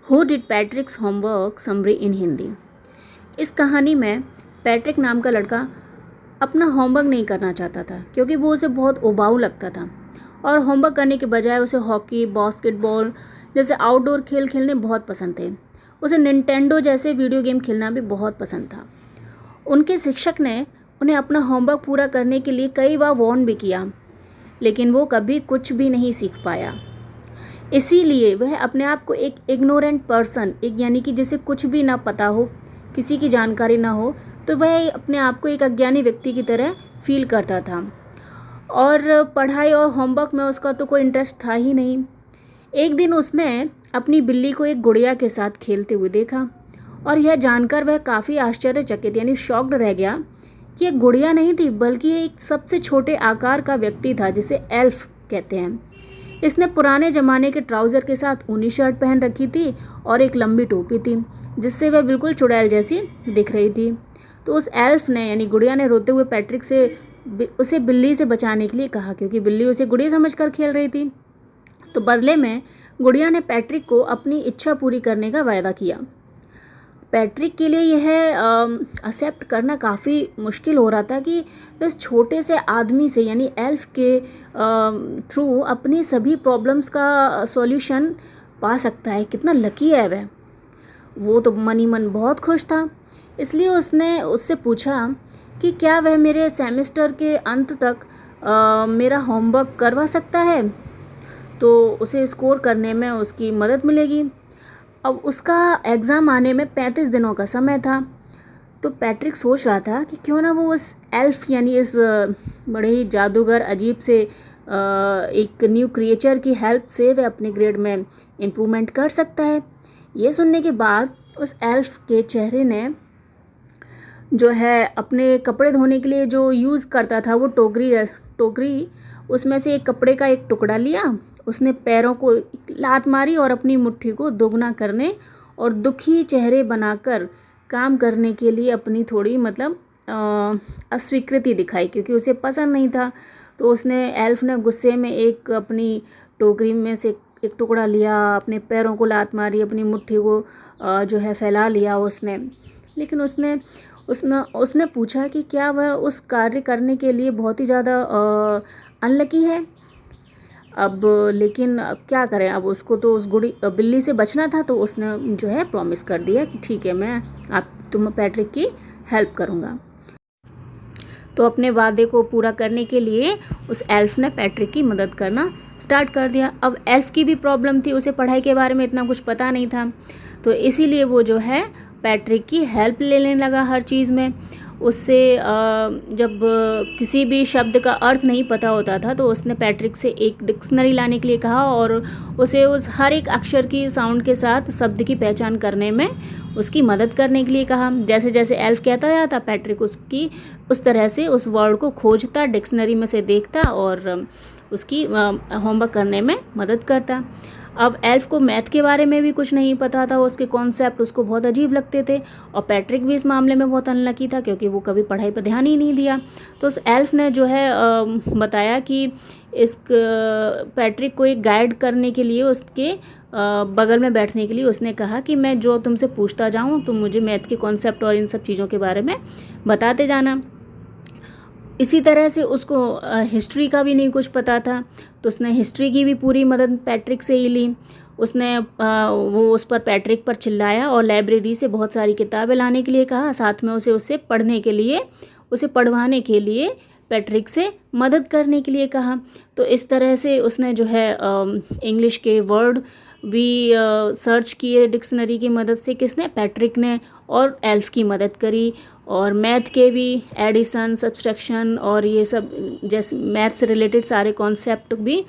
Who did पैट्रिक्स homework summary इन हिंदी। इस कहानी में पैट्रिक नाम का लड़का अपना होमवर्क नहीं करना चाहता था क्योंकि वो उसे बहुत उबाऊ लगता था और होमवर्क करने के बजाय उसे हॉकी, बास्केटबॉल जैसे आउटडोर खेल खेलने बहुत पसंद थे। उसे निंटेंडो जैसे वीडियो गेम खेलना भी बहुत पसंद था। उनके शिक्षक ने उन्हें अपना होमवर्क पूरा करने के लिए कई बार वार्न भी किया, लेकिन वो कभी कुछ भी नहीं सीख पाया। इसीलिए वह अपने आप को एक इग्नोरेंट पर्सन, एक यानी कि जिसे कुछ भी ना पता हो, किसी की जानकारी ना हो, तो वह अपने आप को एक अज्ञानी व्यक्ति की तरह फील करता था और पढ़ाई और होमवर्क में उसका तो कोई इंटरेस्ट था ही नहीं। एक दिन उसने अपनी बिल्ली को एक गुड़िया के साथ खेलते हुए देखा और यह जानकर वह काफ़ी आश्चर्यचकित यानी शॉक्ड रह गया कि यह गुड़िया नहीं थी बल्कि एक सबसे छोटे आकार का व्यक्ति था जिसे एल्फ कहते हैं। इसने पुराने ज़माने के ट्राउज़र के साथ ऊनी शर्ट पहन रखी थी और एक लंबी टोपी थी जिससे वह बिल्कुल चुड़ैल जैसी दिख रही थी। तो उस एल्फ ने यानी गुड़िया ने रोते हुए पैट्रिक से उसे बिल्ली से बचाने के लिए कहा क्योंकि बिल्ली उसे गुड़िया समझकर खेल रही थी। तो बदले में गुड़िया ने पैट्रिक को अपनी इच्छा पूरी करने का वायदा किया। पैट्रिक के लिए यह एक्सेप्ट करना काफ़ी मुश्किल हो रहा था कि इस छोटे से आदमी से यानी एल्फ के थ्रू अपनी सभी प्रॉब्लम्स का सॉल्यूशन पा सकता है। कितना लकी है वह। वो तो मन ही मन बहुत खुश था। इसलिए उसने उससे पूछा कि क्या वह मेरे सेमेस्टर के अंत तक मेरा होमवर्क करवा सकता है, तो उसे स्कोर करने में उसकी मदद मिलेगी। अब उसका एग्ज़ाम आने में 35 दिनों का समय था। तो पैट्रिक सोच रहा था कि क्यों ना वो उस एल्फ यानी इस बड़े ही जादूगर अजीब से एक न्यू क्रिएचर की हेल्प से वह अपने ग्रेड में इम्प्रूवमेंट कर सकता है। ये सुनने के बाद उस एल्फ के चेहरे ने जो है अपने कपड़े धोने के लिए जो यूज़ करता था वो टोकरी उसमें से एक कपड़े का एक टुकड़ा लिया। उसने पैरों को लात मारी और अपनी मुट्ठी को दोगुना करने और दुखी चेहरे बनाकर काम करने के लिए अपनी थोड़ी अस्वीकृति दिखाई क्योंकि उसे पसंद नहीं था। तो उसने एल्फ ने गुस्से में एक अपनी टोकरी में से एक टुकड़ा लिया, अपने पैरों को लात मारी, अपनी मुट्ठी को जो है फैला लिया उसने। लेकिन उसने पूछा कि क्या वह उस कार्य करने के लिए बहुत ही ज़्यादा अनलकी है। अब लेकिन क्या करें, अब उसको तो उस बिल्ली से बचना था। तो उसने जो है प्रॉमिस कर दिया कि ठीक है, मैं तुम पैट्रिक की हेल्प करूँगा। तो अपने वादे को पूरा करने के लिए उस एल्फ ने पैट्रिक की मदद करना स्टार्ट कर दिया। अब एल्फ की भी प्रॉब्लम थी, उसे पढ़ाई के बारे में इतना कुछ पता नहीं था, तो इसीलिए वो जो है पैट्रिक की हेल्प लेने लगा हर चीज़ में। उससे जब किसी भी शब्द का अर्थ नहीं पता होता था तो उसने पैट्रिक से एक डिक्शनरी लाने के लिए कहा और उसे उस हर एक अक्षर की साउंड के साथ शब्द की पहचान करने में उसकी मदद करने के लिए कहा। जैसे जैसे एल्फ कहता जाता पैट्रिक उसकी उस तरह से उस वर्ड को खोजता, डिक्शनरी में से देखता और उसकी होमवर्क करने में मदद करता। अब एल्फ को मैथ के बारे में भी कुछ नहीं पता था, उसके कॉन्सेप्ट उसको बहुत अजीब लगते थे और पैट्रिक भी इस मामले में बहुत अनलकी था क्योंकि वो कभी पढ़ाई पर ध्यान ही नहीं दिया। तो उस एल्फ ने जो है बताया कि इस पैट्रिक को एक गाइड करने के लिए उसके बगल में बैठने के लिए उसने कहा कि मैं जो तुमसे पूछता जाऊँ तुम मुझे मैथ के कॉन्सेप्ट और इन सब चीज़ों के बारे में बताते जाना। इसी तरह से उसको हिस्ट्री का भी नहीं कुछ पता था, तो उसने हिस्ट्री की भी पूरी मदद पैट्रिक से ही ली। उसने वो उस पर पैट्रिक पर चिल्लाया और लाइब्रेरी से बहुत सारी किताबें लाने के लिए कहा, साथ में उसे पढ़ने के लिए, उसे पढ़वाने के लिए पैट्रिक से मदद करने के लिए कहा। तो इस तरह से उसने जो है इंग्लिश के वर्ड भी सर्च किए डिक्शनरी की मदद से, किसने, पैट्रिक ने, और एल्फ की मदद करी। और मैथ के भी एडिशन, सब्सट्रैक्शन और ये सब जैसे मैथ से रिलेटेड सारे कॉन्सेप्ट भी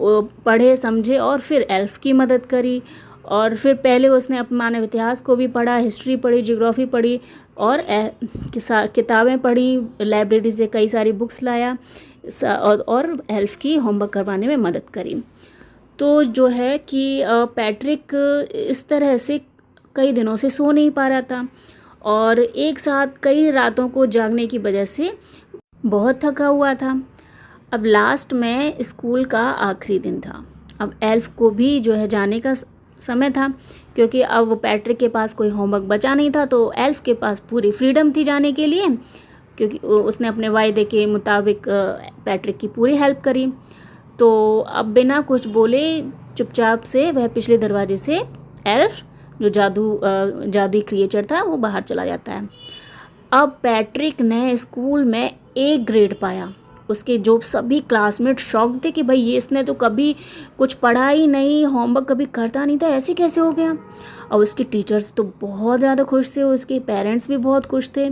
पढ़े समझे और फिर एल्फ की मदद करी। और फिर पहले उसने मानव इतिहास को भी पढ़ा, हिस्ट्री पढ़ी, ज्योग्राफी पढ़ी और किताबें पढ़ी, लाइब्रेरी से कई सारी बुक्स लाया और एल्फ की होमवर्क करवाने में मदद करी। तो जो है कि पैट्रिक इस तरह से कई दिनों से सो नहीं पा रहा था और एक साथ कई रातों को जागने की वजह से बहुत थका हुआ था। अब लास्ट में स्कूल का आखिरी दिन था। अब एल्फ को भी जो है जाने का समय था, क्योंकि अब वो पैट्रिक के पास कोई होमवर्क बचा नहीं था, तो एल्फ के पास पूरी फ्रीडम थी जाने के लिए, क्योंकि उसने अपने वायदे के मुताबिक पैट्रिक की पूरी हेल्प करी। तो अब बिना कुछ बोले चुपचाप से वह पिछले दरवाजे से एल्फ जो जादुई क्रिएचर था वो बाहर चला जाता है। अब पैट्रिक ने स्कूल में A ग्रेड पाया। उसके जो सभी क्लासमेट शॉक्ड थे कि भाई ये इसने तो कभी कुछ पढ़ा ही नहीं, होमवर्क कभी करता नहीं था, ऐसे कैसे हो गया। और उसके टीचर्स तो बहुत ज़्यादा खुश थे, उसके पेरेंट्स भी बहुत खुश थे।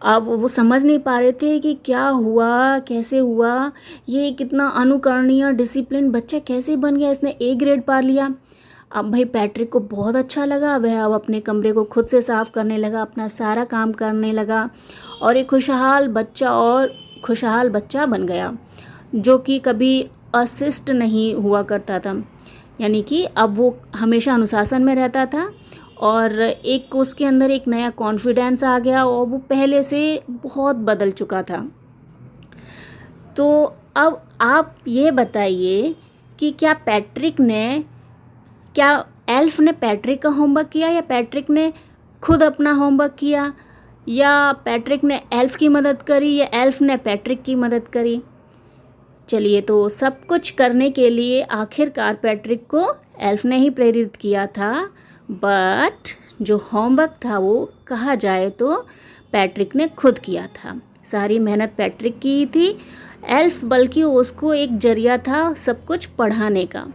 अब वो समझ नहीं पा रहे थे कि क्या हुआ, कैसे हुआ, ये कितना अनुकरणीय डिसिप्लिन बच्चा कैसे बन गया, इसने A ग्रेड पा लिया। अब भाई पैट्रिक को बहुत अच्छा लगा, वह अब अपने कमरे को खुद से साफ़ करने लगा, अपना सारा काम करने लगा और एक खुशहाल बच्चा बन गया, जो कि कभी अशिष्ट नहीं हुआ करता था। यानी कि अब वो हमेशा अनुशासन में रहता था और एक उसके अंदर एक नया कॉन्फिडेंस आ गया और वो पहले से बहुत बदल चुका था। तो अब आप ये बताइए कि क्या एल्फ ने पैट्रिक का होमवर्क किया या पैट्रिक ने खुद अपना होमवर्क किया, या पैट्रिक ने एल्फ की मदद करी या एल्फ ने पैट्रिक की मदद करी। चलिए, तो सब कुछ करने के लिए आखिरकार पैट्रिक को एल्फ ने ही प्रेरित किया था, बट जो होमवर्क था वो कहा जाए तो पैट्रिक ने खुद किया था। सारी मेहनत पैट्रिक की थी, एल्फ बल्कि उसको एक जरिया था सब कुछ पढ़ाने का।